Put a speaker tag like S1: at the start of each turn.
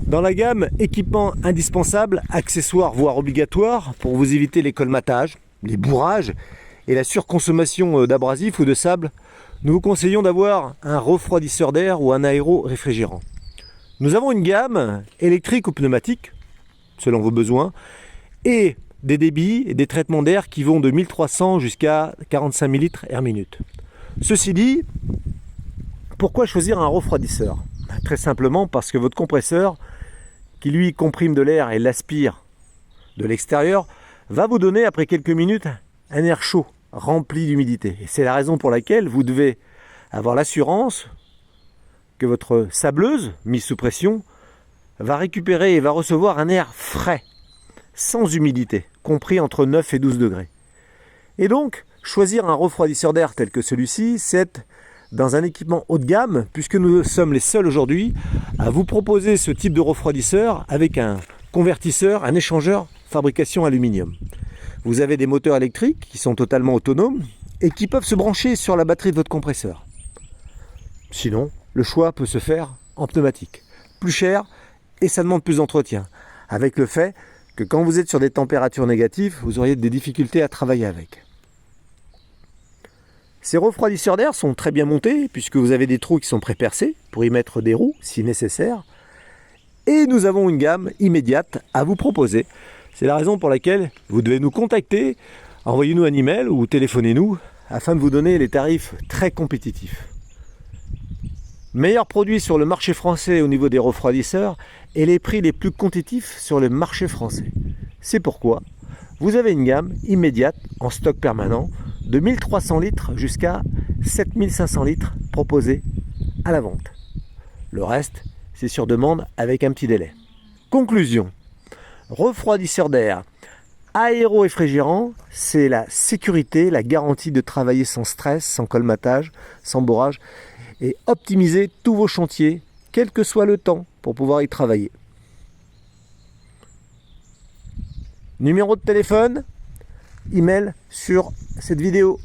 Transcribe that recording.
S1: Dans la gamme équipements indispensables, accessoires voire obligatoires pour vous éviter les colmatages, les bourrages et la surconsommation d'abrasifs ou de sable, nous vous conseillons d'avoir un refroidisseur d'air ou un aéro-réfrigérant. Nous avons une gamme électrique ou pneumatique, selon vos besoins, et des débits et des traitements d'air qui vont de 1300 jusqu'à 45 000 litres air minute. Ceci dit, pourquoi choisir un refroidisseur? Très simplement parce que votre compresseur, qui lui comprime de l'air et l'aspire de l'extérieur, va vous donner après quelques minutes un air chaud, rempli d'humidité. Et c'est la raison pour laquelle vous devez avoir l'assurance que votre sableuse, mise sous pression, va récupérer et va recevoir un air frais, sans humidité, compris entre 9 et 12 degrés. Et donc, choisir un refroidisseur d'air tel que celui-ci, c'est dans un équipement haut de gamme, puisque nous sommes les seuls aujourd'hui à vous proposer ce type de refroidisseur avec un convertisseur, un échangeur fabrication aluminium. Vous avez des moteurs électriques qui sont totalement autonomes et qui peuvent se brancher sur la batterie de votre compresseur. Sinon, le choix peut se faire en pneumatique. Plus cher et ça demande plus d'entretien. Avec le fait que quand vous êtes sur des températures négatives, vous auriez des difficultés à travailler avec. Ces refroidisseurs d'air sont très bien montés puisque vous avez des trous qui sont pré-percés pour y mettre des roues si nécessaire. Et nous avons une gamme immédiate à vous proposer. C'est la raison pour laquelle vous devez nous contacter, envoyez-nous un email ou téléphonez-nous afin de vous donner les tarifs très compétitifs. Meilleurs produits sur le marché français au niveau des refroidisseurs et les prix les plus compétitifs sur le marché français. C'est pourquoi vous avez une gamme immédiate en stock permanent de 1300 litres jusqu'à 7500 litres proposés à la vente. Le reste, c'est sur demande avec un petit délai. Conclusion, refroidisseur d'air, aéro-réfrigérant, c'est la sécurité, la garantie de travailler sans stress, sans colmatage, sans bourrage et optimiser tous vos chantiers, quel que soit le temps, pour pouvoir y travailler. Numéro de téléphone, email sur cette vidéo.